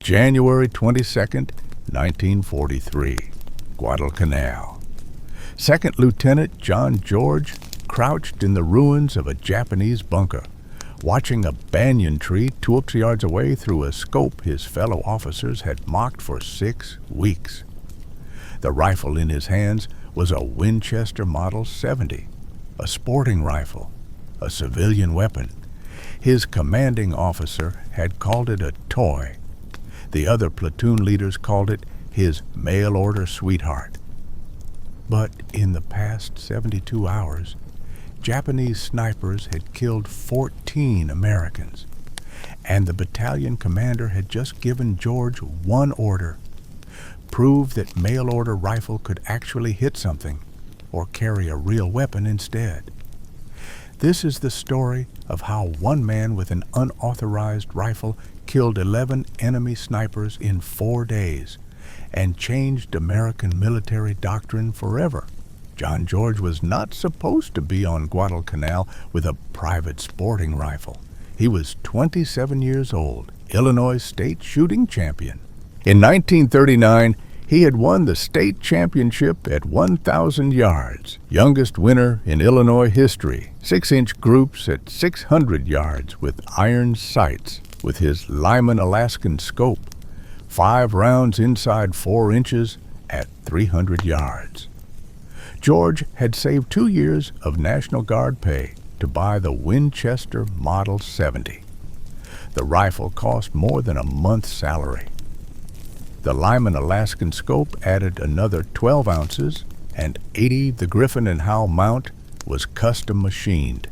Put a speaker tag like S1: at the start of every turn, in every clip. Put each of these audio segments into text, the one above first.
S1: January 22nd, 1943, Guadalcanal. Second Lieutenant John George crouched in the ruins of a Japanese bunker, watching a banyan tree 2 yards away through a scope his fellow officers had mocked for 6 weeks. The rifle in his hands was a Winchester Model 70, a sporting rifle, a civilian weapon. His commanding officer had called it a toy. The other platoon leaders called it his mail-order sweetheart. But in the past 72 hours, Japanese snipers had killed 14 Americans, and the battalion commander had just given George one order: prove that mail-order rifle could actually hit something, or carry a real weapon instead. This is the story of how one man with an unauthorized rifle killed 11 enemy snipers in 4 days and changed American military doctrine forever. John George was not supposed to be on Guadalcanal with a private sporting rifle. He was 27 years old, Illinois state shooting champion. In 1939, he had won the state championship at 1,000 yards, youngest winner in Illinois history, 6-inch groups at 600 yards with iron sights, with his Lyman Alaskan scope, 5 rounds inside 4 inches at 300 yards. George had saved 2 years of National Guard pay to buy the Winchester Model 70. The rifle cost more than a month's salary. The Lyman Alaskan scope added another 12 ounces, and 80 the Griffin and Howe mount was custom machined.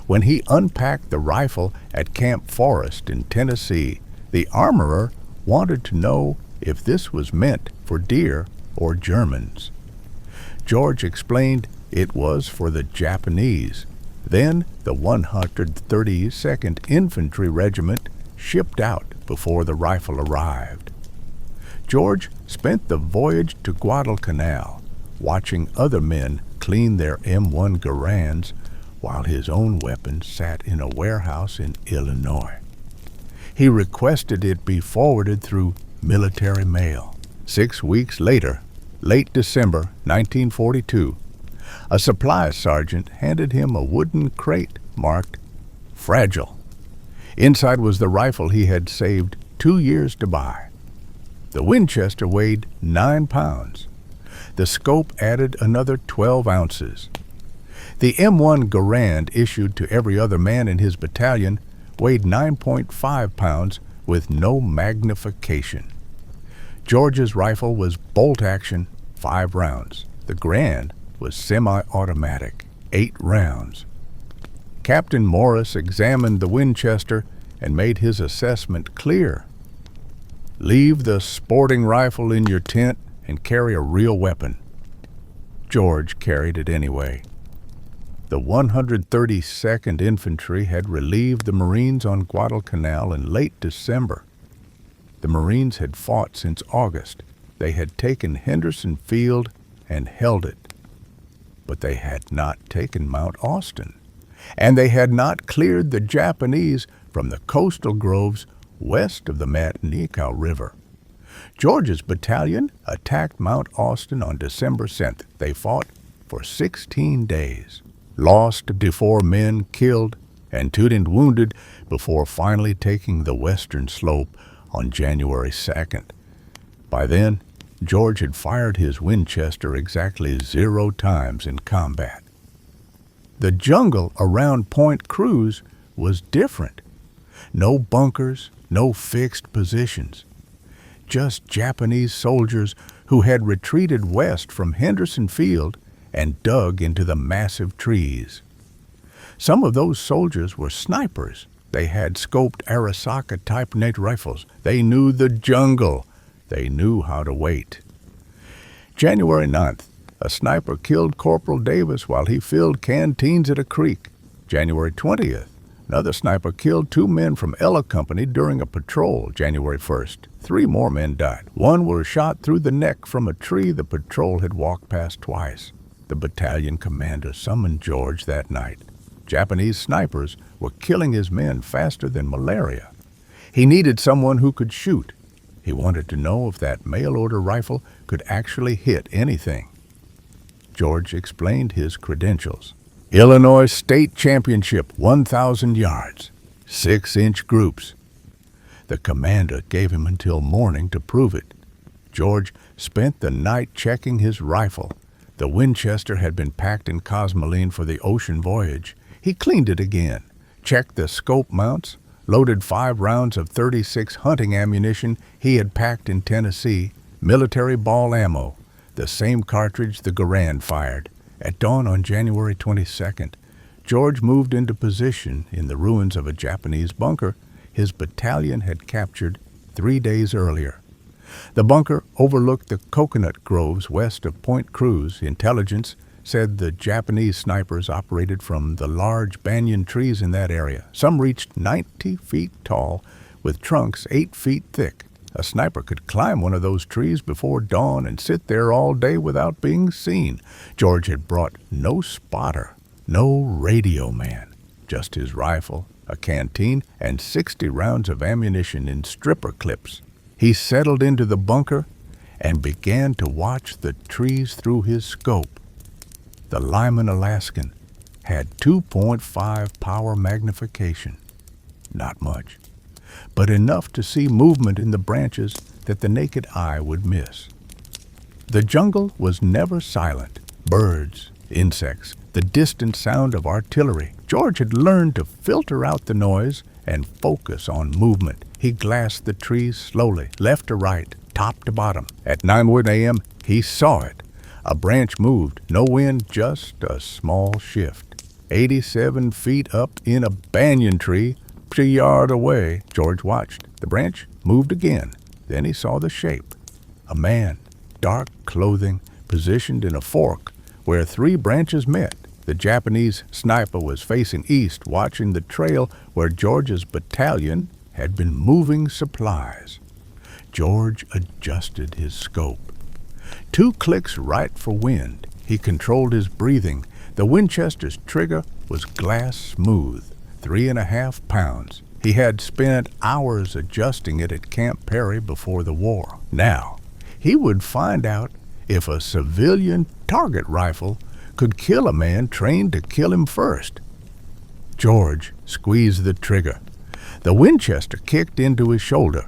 S1: When he unpacked the rifle at Camp Forest in Tennessee, the armorer wanted to know if this was meant for deer or Germans. George explained it was for the Japanese. Then the 132nd Infantry Regiment shipped out before the rifle arrived. George spent the voyage to Guadalcanal watching other men clean their M1 Garands while his own weapon sat in a warehouse in Illinois. He requested it be forwarded through military mail. 6 weeks later, late December 1942, a supply sergeant handed him a wooden crate marked "Fragile." Inside was the rifle he had saved 2 years to buy. The Winchester weighed 9 pounds. The scope added another 12 ounces. The M1 Garand issued to every other man in his battalion weighed 9.5 pounds with no magnification. George's rifle was bolt action, 5 rounds. The Garand was semi-automatic, 8 rounds. Captain Morris examined the Winchester and made his assessment clear. Leave the sporting rifle in your tent and carry a real weapon. George carried it anyway. The 132nd Infantry had relieved the Marines on Guadalcanal in late December. The Marines had fought since August. They had taken Henderson Field and held it. But they had not taken Mount Austin, and they had not cleared the Japanese from the coastal groves west of the Matanicow River. George's battalion attacked Mount Austin on December 7th. They fought for 16 days, lost 54 men killed and 2 wounded before finally taking the western slope on January 2nd. By then, George had fired his Winchester exactly 0 times in combat. The jungle around Point Cruz was different. No bunkers, no fixed positions. Just Japanese soldiers who had retreated west from Henderson Field and dug into the massive trees. Some of those soldiers were snipers. They had scoped Arisaka-type night rifles. They knew the jungle. They knew how to wait. January 9th, a sniper killed Corporal Davis while he filled canteens at a creek. January 20th, another sniper killed 2 men from Ella Company during a patrol. January 1st, 3 more men died. 1 was shot through the neck from a tree the patrol had walked past twice. The battalion commander summoned George that night. Japanese snipers were killing his men faster than malaria. He needed someone who could shoot. He wanted to know if that mail-order rifle could actually hit anything. George explained his credentials. Illinois State Championship, 1,000 yards, 6-inch groups. The commander gave him until morning to prove it. George spent the night checking his rifle. The Winchester had been packed in Cosmoline for the ocean voyage. He cleaned it again, checked the scope mounts, loaded 5 rounds of .36 hunting ammunition he had packed in Tennessee, military ball ammo, the same cartridge the Garand fired. At dawn on January 22nd, George moved into position in the ruins of a Japanese bunker his battalion had captured 3 days earlier. The bunker overlooked the coconut groves west of Point Cruz. Intelligence said the Japanese snipers operated from the large banyan trees in that area. Some reached 90 feet tall, with trunks 8 feet thick. A sniper could climb one of those trees before dawn and sit there all day without being seen. George had brought no spotter, no radio man, just his rifle, a canteen, and 60 rounds of ammunition in stripper clips. He settled into the bunker and began to watch the trees through his scope. The Lyman Alaskan had 2.5 power magnification. Not much, but enough to see movement in the branches that the naked eye would miss. The jungle was never silent. Birds, insects, the distant sound of artillery. George had learned to filter out the noise and focus on movement. He glassed the trees slowly, left to right, top to bottom. At 9:01 a.m., he saw it. A branch moved, no wind, just a small shift. 87 feet up in a banyan tree, a yard away. George watched. The branch moved again. Then he saw the shape. A man, dark clothing, positioned in a fork where 3 branches met. The Japanese sniper was facing east, watching the trail where George's battalion had been moving supplies. George adjusted his scope. 2 clicks right for wind. He controlled his breathing. The Winchester's trigger was glass smooth, 3.5 pounds. He had spent hours adjusting it at Camp Perry before the war. Now, he would find out if a civilian target rifle could kill a man trained to kill him first. George squeezed the trigger. The Winchester kicked into his shoulder.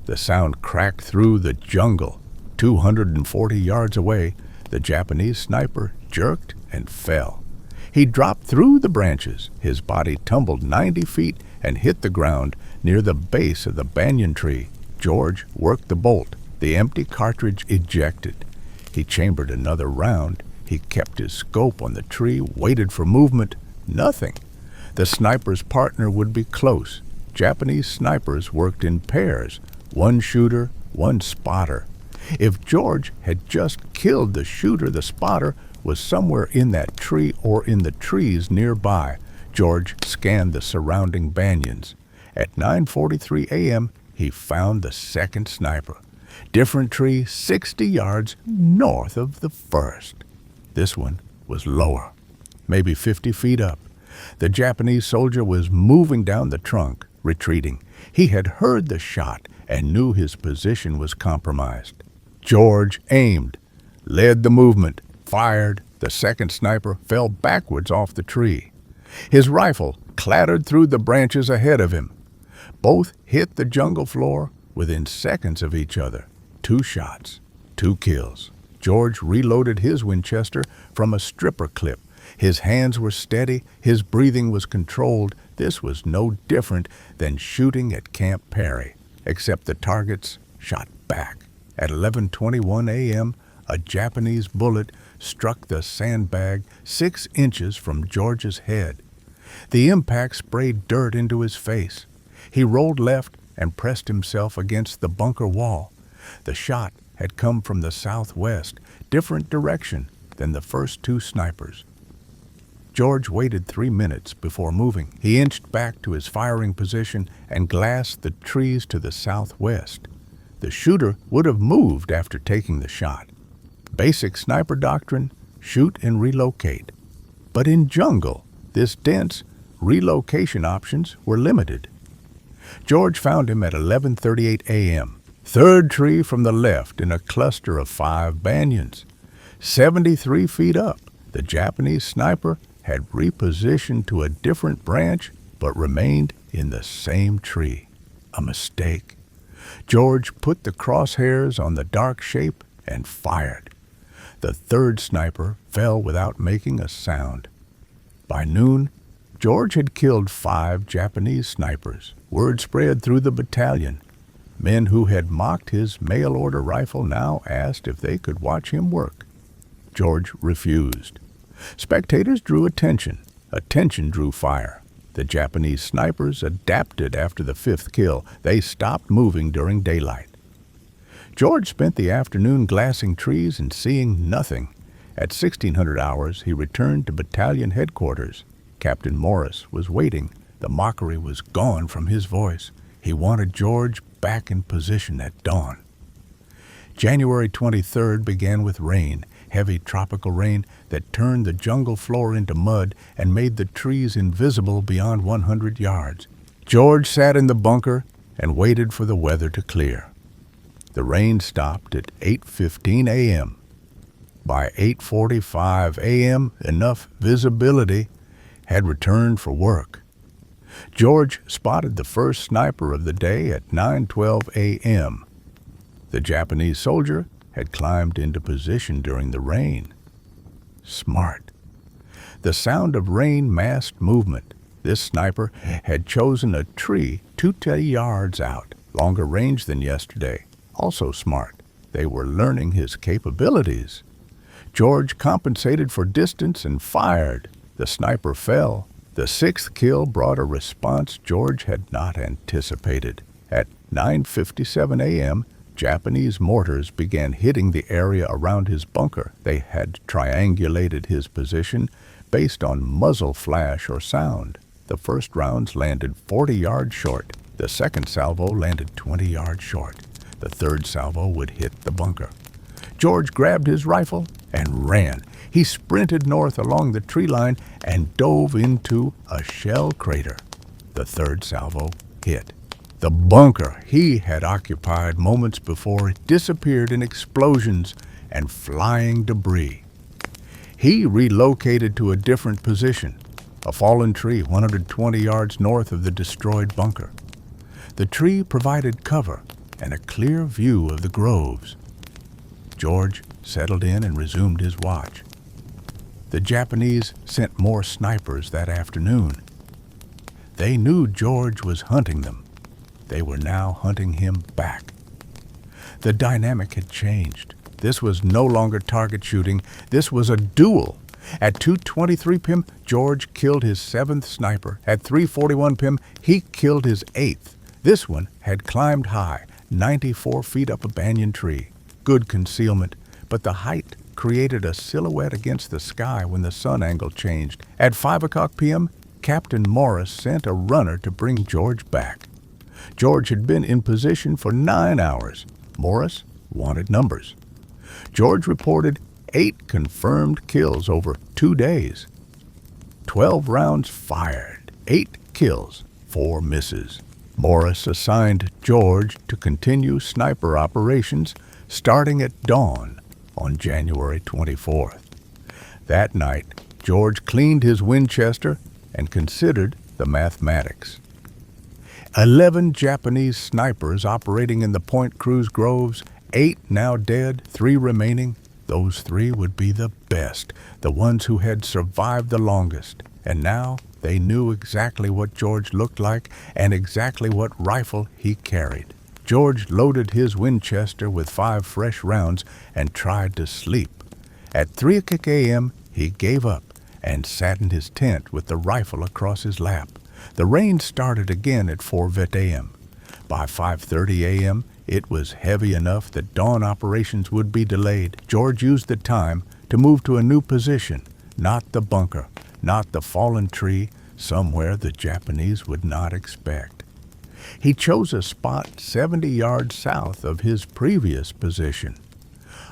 S1: The sound cracked through the jungle. 240 yards away, the Japanese sniper jerked and fell. He dropped through the branches. His body tumbled 90 feet and hit the ground near the base of the banyan tree. George worked the bolt. The empty cartridge ejected. He chambered another round. He kept his scope on the tree, waited for movement. Nothing. The sniper's partner would be close. Japanese snipers worked in pairs, 1 shooter, 1 spotter. If George had just killed the shooter, the spotter was somewhere in that tree or in the trees nearby. George scanned the surrounding banyans. At 9:43 a.m., he found the second sniper. Different tree 60 yards north of the first. This one was lower, maybe 50 feet up. The Japanese soldier was moving down the trunk, retreating. He had heard the shot and knew his position was compromised. George aimed, led the movement, fired. The second sniper fell backwards off the tree. His rifle clattered through the branches ahead of him. Both hit the jungle floor within seconds of each other. 2 shots, 2 kills. George reloaded his Winchester from a stripper clip. His hands were steady. His breathing was controlled. This was no different than shooting at Camp Perry, except the targets shot back. At 11:21 a.m., a Japanese bullet struck the sandbag 6 inches from George's head. The impact sprayed dirt into his face. He rolled left and pressed himself against the bunker wall. The shot had come from the southwest, different direction than the first 2 snipers. George waited 3 minutes before moving. He inched back to his firing position and glassed the trees to the southwest. The shooter would have moved after taking the shot. Basic sniper doctrine, shoot and relocate. But in jungle, this dense, relocation options were limited. George found him at 11:38 a.m. Third tree from the left in a cluster of 5 banyans. 73 feet up, the Japanese sniper had repositioned to a different branch but remained in the same tree. A mistake. George put the crosshairs on the dark shape and fired. The third sniper fell without making a sound. By noon, George had killed 5 Japanese snipers. Word spread through the battalion. Men who had mocked his mail-order rifle now asked if they could watch him work. George refused. Spectators drew attention. Attention drew fire. The Japanese snipers adapted after the 5th kill. They stopped moving during daylight. George spent the afternoon glassing trees and seeing nothing. At 1600 hours, he returned to battalion headquarters. Captain Morris was waiting. The mockery was gone from his voice. He wanted George back in position at dawn. January 23rd began with rain, heavy tropical rain that turned the jungle floor into mud and made the trees invisible beyond 100 yards. George sat in the bunker and waited for the weather to clear. The rain stopped at 8:15 a.m. By 8:45 a.m., enough visibility had returned for work. George spotted the first sniper of the day at 9:12 a.m. The Japanese soldier had climbed into position during the rain. Smart. The sound of rain masked movement. This sniper had chosen a tree 2 yards out, longer range than yesterday. Also smart. They were learning his capabilities. George compensated for distance and fired. The sniper fell. The 6th kill brought a response George had not anticipated. At 9:57 a.m., Japanese mortars began hitting the area around his bunker. They had triangulated his position based on muzzle flash or sound. The first rounds landed 40 yards short. The second salvo landed 20 yards short. The third salvo would hit the bunker. George grabbed his rifle and ran. He sprinted north along the tree line and dove into a shell crater. The third salvo hit. The bunker he had occupied moments before disappeared in explosions and flying debris. He relocated to a different position, a fallen tree 120 yards north of the destroyed bunker. The tree provided cover and a clear view of the groves. George settled in and resumed his watch. The Japanese sent more snipers that afternoon. They knew George was hunting them. They were now hunting him back. The dynamic had changed. This was no longer target shooting. This was a duel. At 2:23 p.m., George killed his 7th sniper. At 3:41 p.m., he killed his 8th. This one had climbed high, 94 feet up a banyan tree. Good concealment, but the height created a silhouette against the sky when the sun angle changed. At 5 o'clock p.m., Captain Morris sent a runner to bring George back. George had been in position for 9 hours. Morris wanted numbers. George reported 8 confirmed kills over 2 days. 12 rounds fired, 8 kills, 4 misses. Morris assigned George to continue sniper operations starting at dawn on January 24th. That night, George cleaned his Winchester and considered the mathematics. 11 Japanese snipers operating in the Point Cruz groves, 8 now dead, 3 remaining. Those 3 would be the best, the ones who had survived the longest. And now they knew exactly what George looked like and exactly what rifle he carried. George loaded his Winchester with 5 fresh rounds and tried to sleep. At 3 o'clock a.m., he gave up and sat in his tent with the rifle across his lap. The rain started again at 4 a.m. By 5:30 a.m., it was heavy enough that dawn operations would be delayed. George used the time to move to a new position, not the bunker, not the fallen tree, somewhere the Japanese would not expect. He chose a spot 70 yards south of his previous position.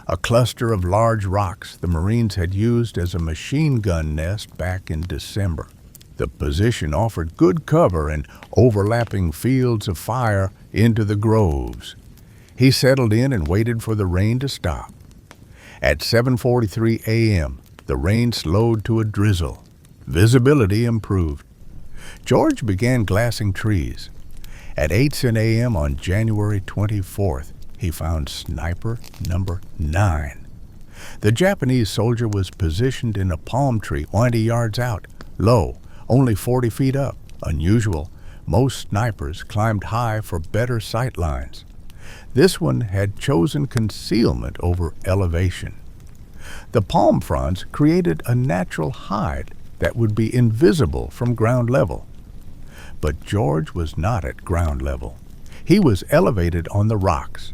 S1: A cluster of large rocks the Marines had used as a machine gun nest back in December. The position offered good cover and overlapping fields of fire into the groves. He settled in and waited for the rain to stop. At 7:43 a.m., the rain slowed to a drizzle. Visibility improved. George began glassing trees. At 8 a.m. on January 24th, he found sniper number 9. The Japanese soldier was positioned in a palm tree 20 yards out, low, only 40 feet up. Unusual. Most snipers climbed high for better sight lines. This one had chosen concealment over elevation. The palm fronds created a natural hide that would be invisible from ground level. But George was not at ground level. He was elevated on the rocks.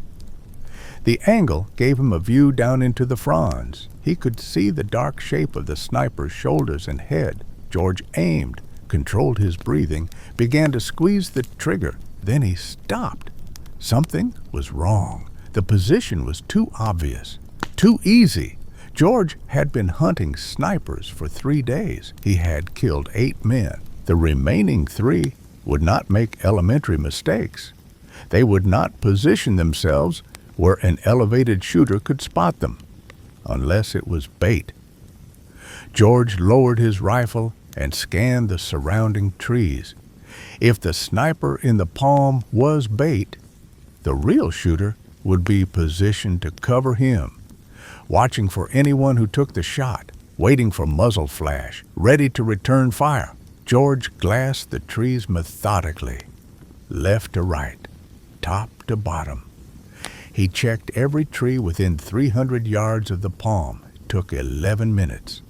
S1: The angle gave him a view down into the fronds. He could see the dark shape of the sniper's shoulders and head. George aimed, controlled his breathing, began to squeeze the trigger. Then he stopped. Something was wrong. The position was too obvious, too easy. George had been hunting snipers for 3 days. He had killed 8 men. The remaining 3 would not make elementary mistakes. They would not position themselves where an elevated shooter could spot them, unless it was bait. George lowered his rifle and scanned the surrounding trees. If the sniper in the palm was bait, the real shooter would be positioned to cover him, watching for anyone who took the shot, waiting for muzzle flash, ready to return fire. George glassed the trees methodically, left to right, top to bottom. He checked every tree within 300 yards of the palm. It took 11 minutes.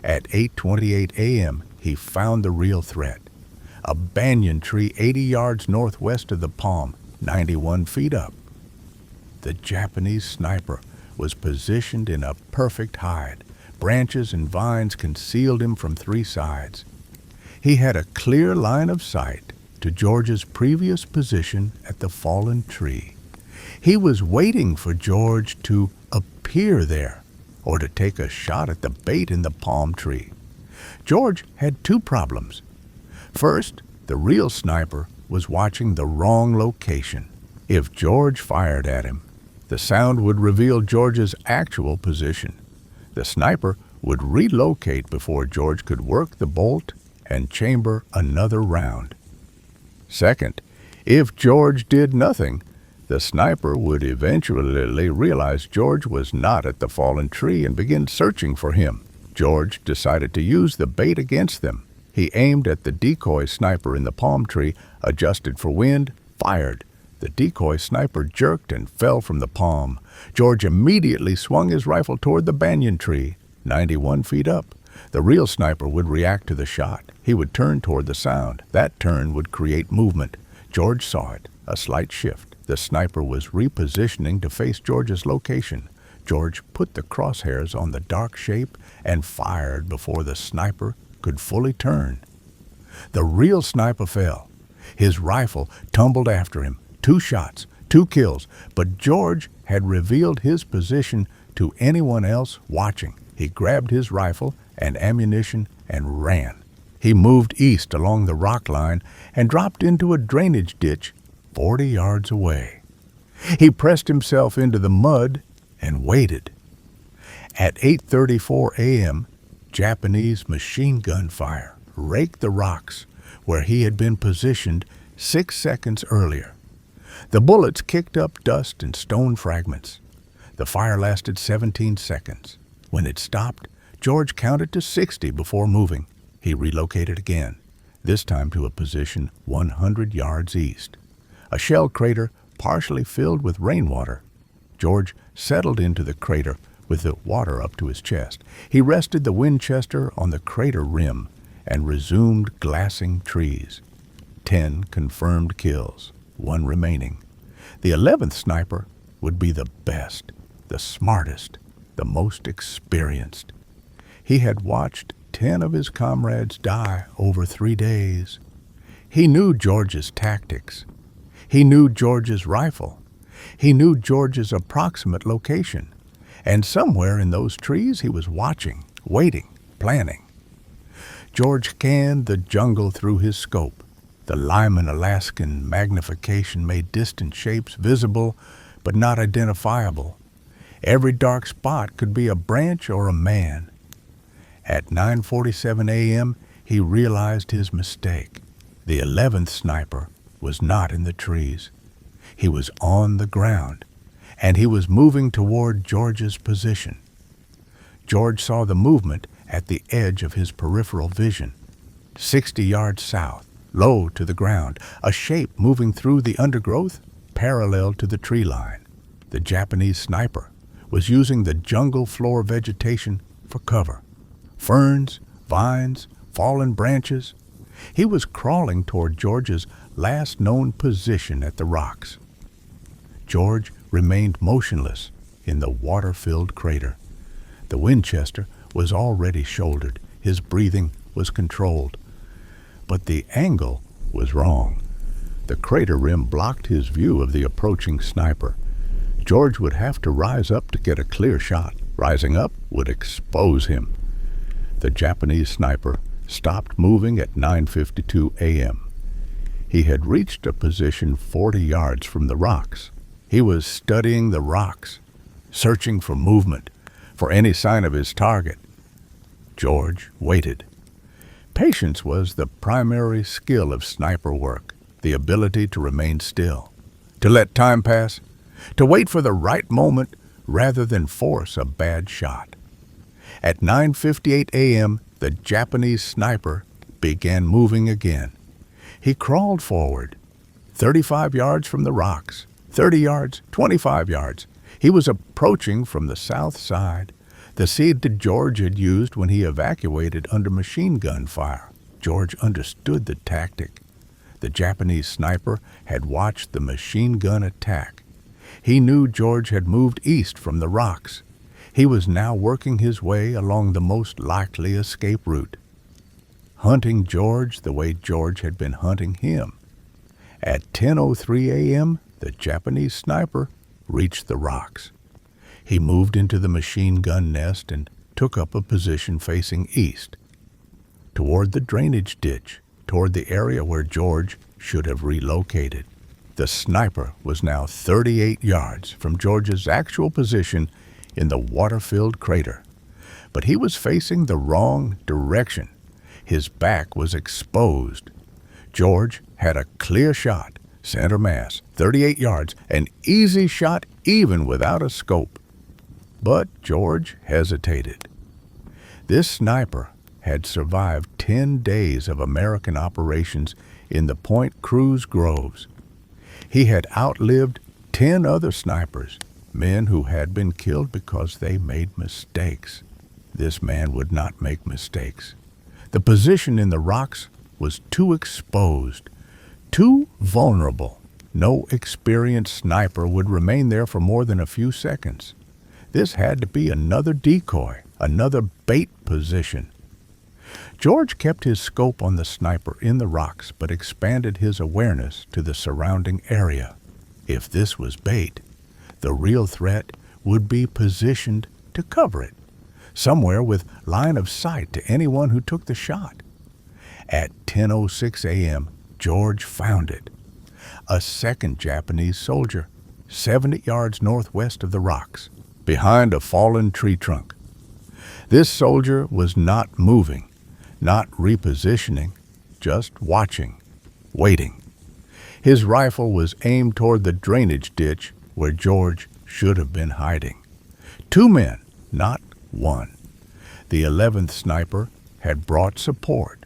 S1: At 8:28 a.m., he found the real threat. A banyan tree 80 yards northwest of the palm, 91 feet up. The Japanese sniper was positioned in a perfect hide. Branches and vines concealed him from 3 sides. He had a clear line of sight to George's previous position at the fallen tree. He was waiting for George to appear there or to take a shot at the bait in the palm tree. George had 2 problems. First, the real sniper was watching the wrong location. If George fired at him, the sound would reveal George's actual position. The sniper would relocate before George could work the bolt and chamber another round. Second, if George did nothing, the sniper would eventually realize George was not at the fallen tree and begin searching for him. George decided to use the bait against them. He aimed at the decoy sniper in the palm tree, adjusted for wind, fired. The decoy sniper jerked and fell from the palm. George immediately swung his rifle toward the banyan tree, 91 feet up. The real sniper would react to the shot. He would turn toward the sound. That turn would create movement. George saw it, a slight shift. The sniper was repositioning to face George's location. George put the crosshairs on the dark shape and fired before the sniper could fully turn. The real sniper fell. His rifle tumbled after him. 2 shots, 2 kills, but George had revealed his position to anyone else watching. He grabbed his rifle and ammunition and ran. He moved east along the rock line and dropped into a drainage ditch 40 yards away. He pressed himself into the mud and waited. At 8:34 a.m., Japanese machine gun fire raked the rocks where he had been positioned 6 seconds earlier. The bullets kicked up dust and stone fragments. The fire lasted 17 seconds. When it stopped, George counted to 60 before moving. He relocated again, this time to a position 100 yards east. A shell crater partially filled with rainwater. George settled into the crater with the water up to his chest. He rested the Winchester on the crater rim and resumed glassing trees. 10 confirmed kills, 1 remaining. The 11th sniper would be the best, the smartest, the most experienced. He had watched 10 of his comrades die over 3 days. He knew George's tactics. He knew George's rifle. He knew George's approximate location. And somewhere in those trees he was watching, waiting, planning. George scanned the jungle through his scope. The Lyman Alaskan magnification made distant shapes visible but not identifiable. Every dark spot could be a branch or a man. At 9:47 a.m., he realized his mistake. The 11th sniper was not in the trees. He was on the ground, and he was moving toward George's position. George saw the movement at the edge of his peripheral vision. 60 yards south, low to the ground, a shape moving through the undergrowth parallel to the tree line. The Japanese sniper was using the jungle floor vegetation for cover. Ferns, vines, fallen branches. He was crawling toward George's last known position at the rocks. George remained motionless in the water-filled crater. The Winchester was already shouldered. His breathing was controlled. But the angle was wrong. The crater rim blocked his view of the approaching sniper. George would have to rise up to get a clear shot. Rising up would expose him. The Japanese sniper stopped moving at 9:52 a.m. He had reached a position 40 yards from the rocks. He was studying the rocks, searching for movement, for any sign of his target. George waited. Patience was the primary skill of sniper work, the ability to remain still, to let time pass, to wait for the right moment rather than force a bad shot. At 9:58 a.m., the Japanese sniper began moving again. He crawled forward, 35 yards from the rocks, 30 yards, 25 yards. He was approaching from the south side, the seed that George had used when he evacuated under machine gun fire. George understood the tactic. The Japanese sniper had watched the machine gun attack. He knew George had moved east from the rocks. He was now working his way along the most likely escape route, hunting George the way George had been hunting him. At 10:03 a.m., the Japanese sniper reached the rocks. He moved into the machine gun nest and took up a position facing east, toward the drainage ditch, toward the area where George should have relocated. The sniper was now 38 yards from George's actual position in the water-filled crater, but he was facing the wrong direction. His back was exposed. George had a clear shot, center mass, 38 yards, an easy shot even without a scope. But George hesitated. This sniper had survived 10 days of American operations in the Point Cruz groves. He had outlived 10 other snipers, men who had been killed because they made mistakes. This man would not make mistakes. The position in the rocks was too exposed, too vulnerable. No experienced sniper would remain there for more than a few seconds. This had to be another decoy, another bait position. George kept his scope on the sniper in the rocks, but expanded his awareness to the surrounding area. If this was bait, the real threat would be positioned to cover it, somewhere with line of sight to anyone who took the shot. At 10:06 a.m., George found it. A second Japanese soldier, 70 yards northwest of the rocks, behind a fallen tree trunk. This soldier was not moving, not repositioning, just watching, waiting. His rifle was aimed toward the drainage ditch where George should have been hiding. 2 men, not 1. The 11th sniper had brought support,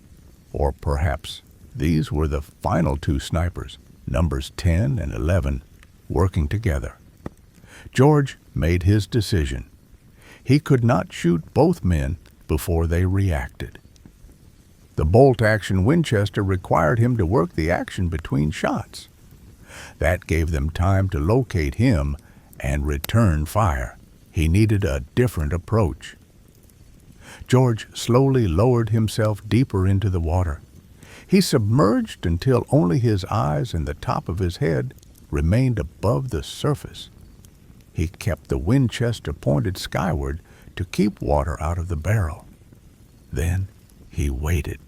S1: or perhaps these were the final 2 snipers, numbers 10 and 11, working together. George made his decision. He could not shoot both men before they reacted. The bolt-action Winchester required him to work the action between shots. That gave them time to locate him and return fire. He needed a different approach. George slowly lowered himself deeper into the water. He submerged until only his eyes and the top of his head remained above the surface. He kept the Winchester pointed skyward to keep water out of the barrel. Then he waited.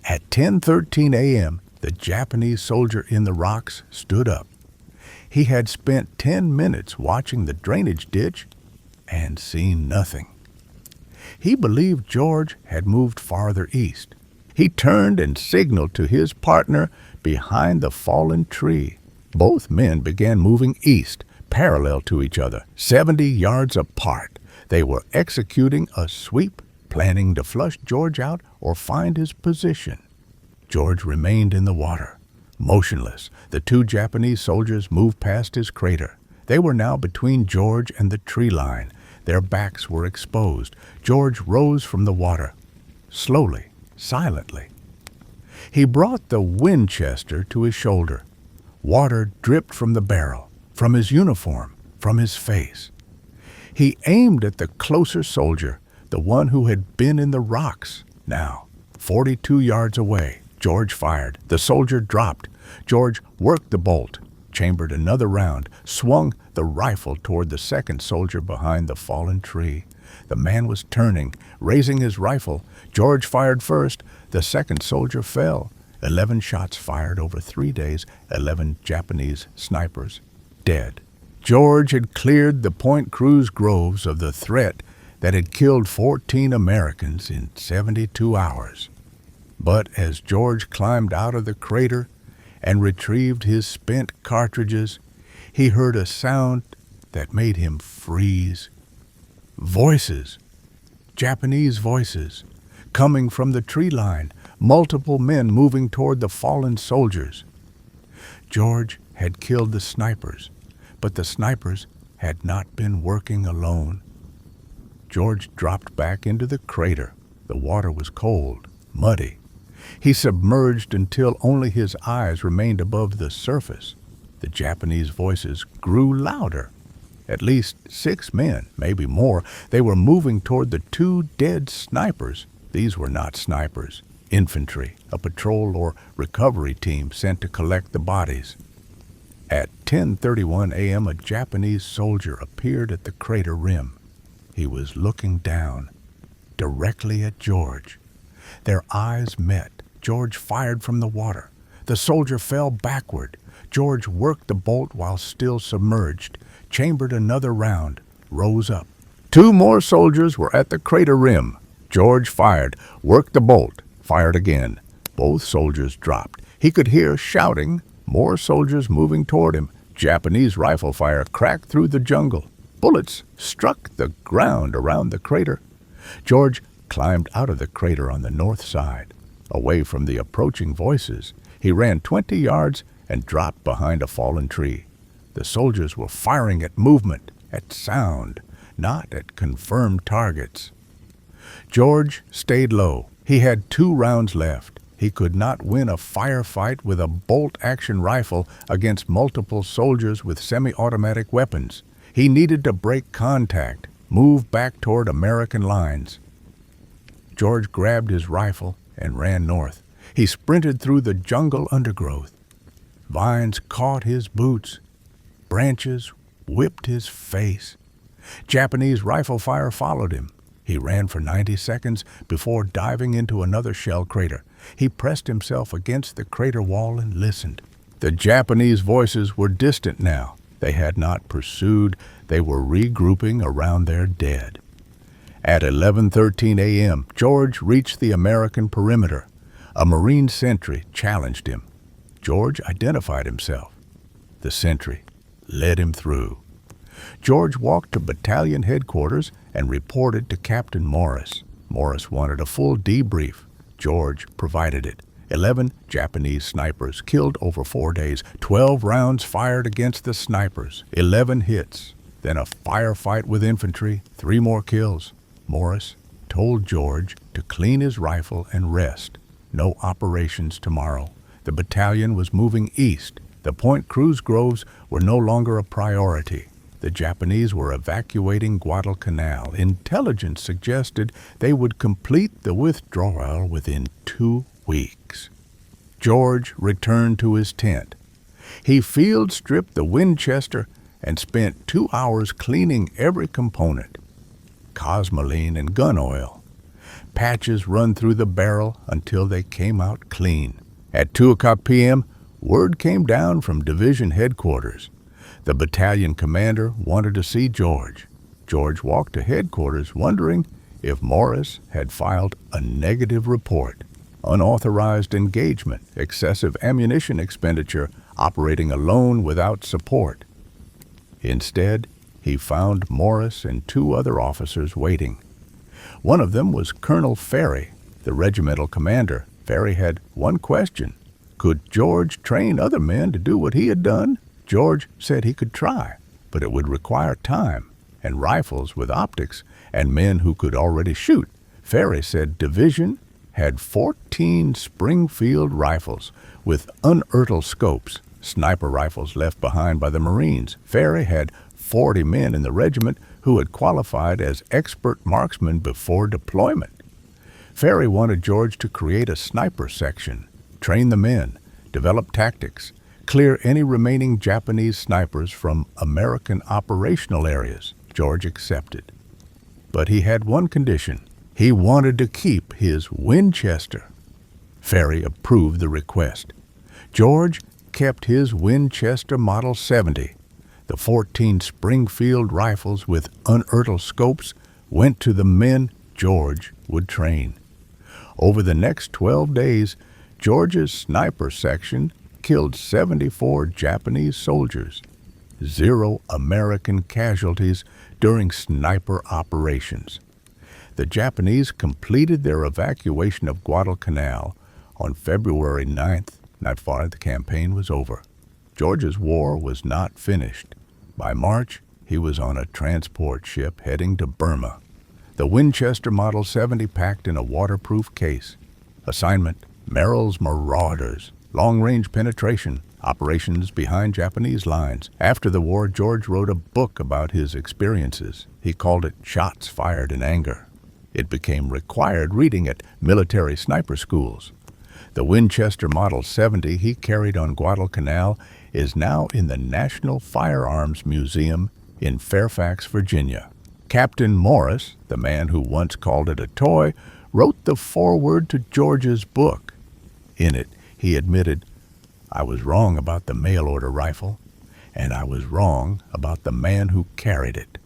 S1: At 10:13 a.m., the Japanese soldier in the rocks stood up. He had spent 10 minutes watching the drainage ditch and seen nothing. He believed George had moved farther east. He turned and signaled to his partner behind the fallen tree. Both men began moving east, parallel to each other, 70 yards apart. They were executing a sweep, planning to flush George out or find his position. George remained in the water, motionless. The two Japanese soldiers moved past his crater. They were now between George and the tree line. Their backs were exposed. George rose from the water, slowly, silently. He brought the Winchester to his shoulder. Water dripped from the barrel, from his uniform, from his face. He aimed at the closer soldier, the one who had been in the rocks. Now, 42 yards away, George fired. The soldier dropped. George worked the bolt, chambered another round, swung the rifle toward the second soldier behind the fallen tree. The man was turning, raising his rifle. George fired first. The second soldier fell. 11 shots fired over 3 days, 11 Japanese snipers dead. George had cleared the Point Cruz groves of the threat that had killed 14 Americans in 72 hours. But as George climbed out of the crater and retrieved his spent cartridges, he heard a sound that made him freeze. Voices, Japanese voices, coming from the tree line, multiple men moving toward the fallen soldiers. George had killed the snipers, but the snipers had not been working alone. George dropped back into the crater. The water was cold, muddy. He submerged until only his eyes remained above the surface. The Japanese voices grew louder. At least 6 men, maybe more. They were moving toward the 2 dead snipers. These were not snipers. Infantry, a patrol or recovery team sent to collect the bodies. At 10:31 a.m., a Japanese soldier appeared at the crater rim. He was looking down, directly at George. Their eyes met. George fired from the water. The soldier fell backward. George worked the bolt while still submerged, chambered another round, rose up. 2 more soldiers were at the crater rim. George fired, worked the bolt, fired again. Both soldiers dropped. He could hear shouting, more soldiers moving toward him. Japanese rifle fire cracked through the jungle. Bullets struck the ground around the crater. George climbed out of the crater on the north side, away from the approaching voices. He ran 20 yards and dropped behind a fallen tree. The soldiers were firing at movement, at sound, not at confirmed targets. George stayed low. He had 2 rounds left. He could not win a firefight with a bolt-action rifle against multiple soldiers with semi-automatic weapons. He needed to break contact, move back toward American lines. George grabbed his rifle and ran north. He sprinted through the jungle undergrowth. Vines caught his boots. Branches whipped his face. Japanese rifle fire followed him. He ran for 90 seconds before diving into another shell crater. He pressed himself against the crater wall and listened. The Japanese voices were distant now. They had not pursued. They were regrouping around their dead. At 11:13 a.m., George reached the American perimeter. A Marine sentry challenged him. George identified himself. The sentry led him through. George walked to battalion headquarters and reported to Captain Morris. Morris wanted a full debrief. George provided it. 11 Japanese snipers killed over 4 days. 12 rounds fired against the snipers. 11 hits. Then a firefight with infantry. 3 more kills. Morris told George to clean his rifle and rest. No operations tomorrow. The battalion was moving east. The Point Cruz groves were no longer a priority. The Japanese were evacuating Guadalcanal. Intelligence suggested they would complete the withdrawal within 2 weeks. George returned to his tent. He field stripped the Winchester and spent 2 hours cleaning every component. Cosmoline and gun oil. Patches run through the barrel until they came out clean. At 2 o'clock p.m., word came down from division headquarters. The battalion commander wanted to see George. George walked to headquarters wondering if Morris had filed a negative report. Unauthorized engagement, excessive ammunition expenditure, operating alone without support. Instead, he found Morris and two other officers waiting. One of them was Colonel Ferry, the regimental commander. Ferry had one question. Could George train other men to do what he had done? George said he could try, but it would require time and rifles with optics and men who could already shoot. Ferry said division had 14 Springfield rifles with unearthed scopes, sniper rifles left behind by the Marines. Ferry had 40 men in the regiment who had qualified as expert marksmen before deployment. Ferry wanted George to create a sniper section, train the men, develop tactics, clear any remaining Japanese snipers from American operational areas. George accepted. But he had one condition. He wanted to keep his Winchester. Ferry approved the request. George kept his Winchester Model 70. The 14 Springfield rifles with unearthed scopes went to the men George would train. Over the next 12 days, George's sniper section killed 74 Japanese soldiers, 0 American casualties during sniper operations. The Japanese completed their evacuation of Guadalcanal on February 9th, not far the campaign was over. George's war was not finished. By March, he was on a transport ship heading to Burma. The Winchester Model 70 packed in a waterproof case. Assignment: Merrill's Marauders, long-range penetration, operations behind Japanese lines. After the war, George wrote a book about his experiences. He called it Shots Fired in Anger. It became required reading at military sniper schools. The Winchester Model 70 he carried on Guadalcanal is now in the National Firearms Museum in Fairfax, Virginia. Captain Morris, the man who once called it a toy, wrote the foreword to George's book. In it, he admitted, "I was wrong about the mail-order rifle, and I was wrong about the man who carried it."